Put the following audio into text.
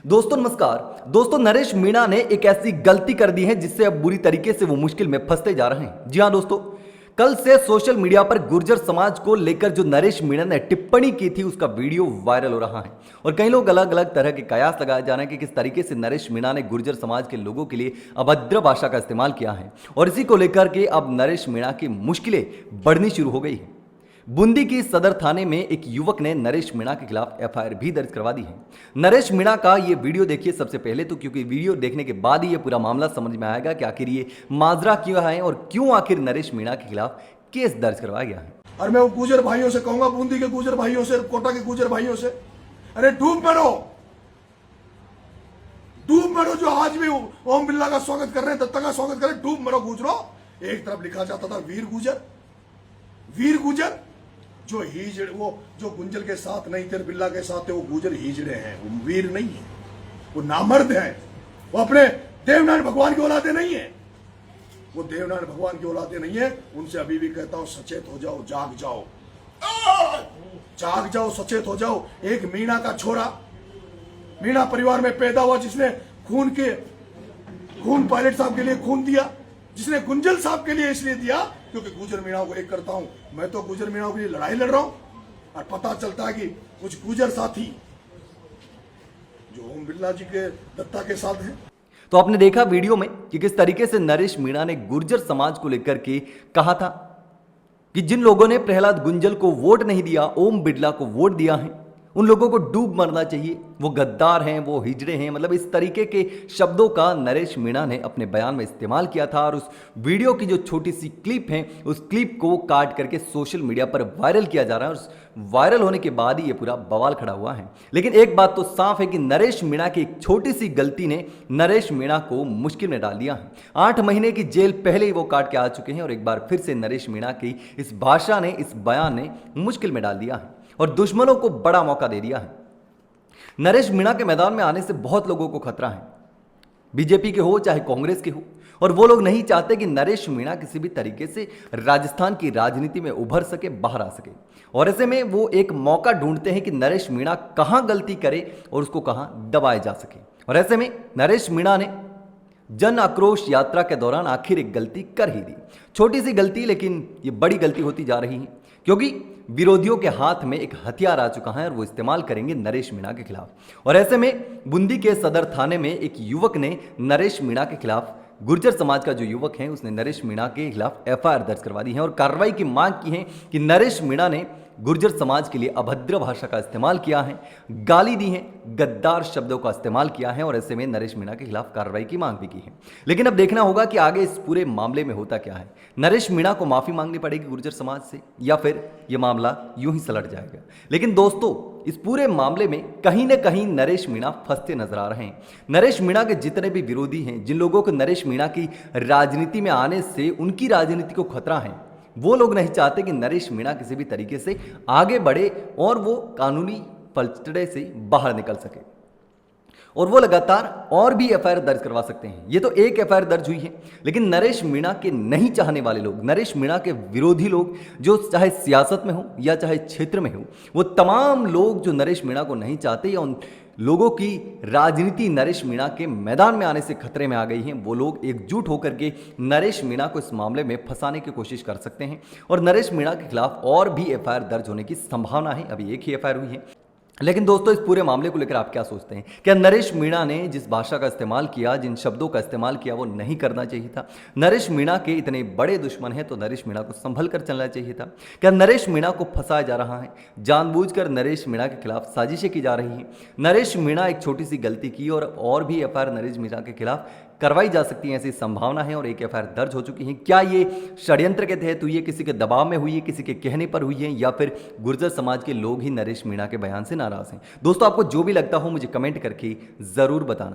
दोस्तों नमस्कार। दोस्तों नरेश मीणा ने एक ऐसी गलती कर दी है जिससे अब बुरी तरीके से वो मुश्किल में फंसते जा रहे हैं। जी हां दोस्तों, कल से सोशल मीडिया पर गुर्जर समाज को लेकर जो नरेश मीणा ने टिप्पणी की थी उसका वीडियो वायरल हो रहा है और कई लोग अलग अलग तरह के कयास लगाए जा रहे हैं कि किस तरीके से नरेश मीणा ने गुर्जर समाज के लोगों के लिए अभद्र भाषा का इस्तेमाल किया है और इसी को लेकर के अब नरेश मीणा की मुश्किलें बढ़नी शुरू हो गई है। बूंदी की सदर थाने में एक युवक ने नरेश मीणा के खिलाफ एफआईआर भी दर्ज करवा दी है। नरेश मीणा का ये वीडियो देखिए सबसे पहले तो, क्योंकि वीडियो देखने के बाद ही ये पूरा मामला समझ में आएगा कि आखिर ये माजरा क्यों है और क्यों आखिर नरेश मीणा के खिलाफ केस दर्ज करवाया गया है। और मैं वो गुजर भाइयों से कहूंगा, बूंदी के गुजर भाइयों से, कोटा के गुजर भाइयों से, अरे डूब मरो जो आज भी ओम बिरला का स्वागत कर रहे हैं, दत्ता का स्वागत कर रहे हैं, डूब मरो गुजरो। एक तरफ लिखा जाता था वीर गुजर जो हिजड़े, वो जो गुंजल के साथ नहीं थे, बिरला के साथ थे, वो गुजर हिजड़े हैं, वो वीर नहीं है, वो नामर्द हैं, वो अपने देवनारायण भगवान की औलादे नहीं है, वो देवनारायण भगवान की औलादे नहीं है। उनसे अभी भी कहता हूं सचेत हो जाओ, जाग जाओ, सचेत हो जाओ। एक मीणा का छोरा, मीणा परिवार में पैदा हुआ, जिसने खून पायलट साहब के लिए खून दिया, जिसने गुंजल साहब के लिए इसलिए दिया क्योंकि गुजर मीणा को एक करता हूं, मैं तो गुजर मीणा के लिए लड़ाई लड़ रहा हूं और पता चलता है कि कुछ गुजर साथी जो ओम बिरला जी के दत्ता के साथ हैं। तो आपने देखा वीडियो में कि किस तरीके से नरेश मीणा ने गुर्जर समाज को लेकर के कहा था कि जिन लोगों ने प्रहलाद गुंजल को वोट नहीं दिया, ओम बिरला को वोट दिया है, उन लोगों को डूब मरना चाहिए, वो गद्दार हैं, वो हिजड़े हैं। मतलब इस तरीके के शब्दों का नरेश मीणा ने अपने बयान में इस्तेमाल किया था और उस वीडियो की जो छोटी सी क्लिप है उस क्लिप को काट करके सोशल मीडिया पर वायरल किया जा रहा है और उस वायरल होने के बाद ही ये पूरा बवाल खड़ा हुआ है। लेकिन एक बात तो साफ है कि नरेश मीणा की एक छोटी सी गलती ने नरेश मीणा को मुश्किल में डाल दिया है। 8 महीने की जेल पहले ही वो काट के आ चुके हैं और एक बार फिर से नरेश मीणा की इस भाषा ने, इस बयान ने मुश्किल में डाल दिया है और दुश्मनों को बड़ा मौका दे दिया है। नरेश मीणा के मैदान में आने से बहुत लोगों को खतरा है, बीजेपी के हो चाहे कांग्रेस के हो, और वो लोग नहीं चाहते कि नरेश मीणा किसी भी तरीके से राजस्थान की राजनीति में उभर सके, बाहर आ सके। और ऐसे में वो एक मौका ढूंढते हैं कि नरेश मीणा कहां गलती करे और उसको कहां दबाया जा सके। और ऐसे में नरेश मीणा ने जन आक्रोश यात्रा के दौरान आखिर एक गलती कर ही दी। छोटी सी गलती, लेकिन ये बड़ी गलती होती जा रही है क्योंकि विरोधियों के हाथ में एक हथियार आ चुका है और वो इस्तेमाल करेंगे नरेश मीणा के खिलाफ। और ऐसे में बूंदी के सदर थाने में एक युवक ने नरेश मीणा के खिलाफ, गुर्जर समाज का जो युवक है उसने नरेश मीणा के खिलाफ एफआईआर दर्ज करवा दी है और कार्रवाई की मांग की है कि नरेश मीणा ने गुर्जर समाज के लिए अभद्र भाषा का इस्तेमाल किया है, गाली दी है, गद्दार शब्दों का इस्तेमाल किया है और ऐसे में नरेश मीणा के खिलाफ कार्रवाई की मांग भी की है। लेकिन अब देखना होगा कि आगे इस पूरे मामले में होता क्या है। नरेश मीणा को माफी मांगनी पड़ेगी गुर्जर समाज से या फिर यह मामला यूं ही सलट जाएगा। लेकिन दोस्तों इस पूरे मामले में कहीं ना कहीं नरेश मीणा फंसते नजर आ रहे हैं। नरेश मीणा के जितने भी विरोधी हैं, जिन लोगों को नरेश मीणा की राजनीति में आने से उनकी राजनीति को खतरा है, वो लोग नहीं चाहते कि नरेश मीणा किसी भी तरीके से आगे बढ़े और वो कानूनी पलड़े से बाहर निकल सके और वो लगातार और भी एफआईआर दर्ज करवा सकते हैं। ये तो एक एफआईआर दर्ज हुई है, लेकिन नरेश मीणा के नहीं चाहने वाले लोग, नरेश मीणा के विरोधी लोग, जो चाहे सियासत में हो या चाहे क्षेत्र में हो, वो तमाम लोग जो नरेश मीणा को नहीं चाहते या उन लोगों की राजनीति नरेश मीणा के मैदान में आने से खतरे में आ गई हैं, वो लोग एकजुट होकर के नरेश मीणा को इस मामले में फंसाने की कोशिश कर सकते हैं और नरेश मीणा के खिलाफ और भी एफआईआर दर्ज होने की संभावना है। अभी एक ही एफआईआर हुई है। लेकिन दोस्तों इस पूरे मामले को लेकर आप क्या सोचते हैं? क्या नरेश मीणा ने जिस भाषा का इस्तेमाल किया, जिन शब्दों का इस्तेमाल किया, वो नहीं करना चाहिए था? नरेश मीणा के इतने बड़े दुश्मन हैं तो नरेश मीणा को संभल कर चलना चाहिए था। क्या नरेश मीणा को फंसाया जा रहा है? जानबूझकर नरेश मीणा के खिलाफ साजिशें की जा रही हैं। नरेश मीणा एक छोटी सी गलती की और भी एफआईआर नरेश मीणा के खिलाफ करवाई जा सकती है, ऐसी संभावना है और एक एफआईआर दर्ज हो चुकी है। क्या ये षड्यंत्र के तहत हुई है, किसी के दबाव में हुई है, किसी के कहने पर हुई है, या फिर गुर्जर समाज के लोग ही नरेश मीणा के बयान से नाराज हैं? दोस्तों आपको जो भी लगता हो मुझे कमेंट करके जरूर बताना।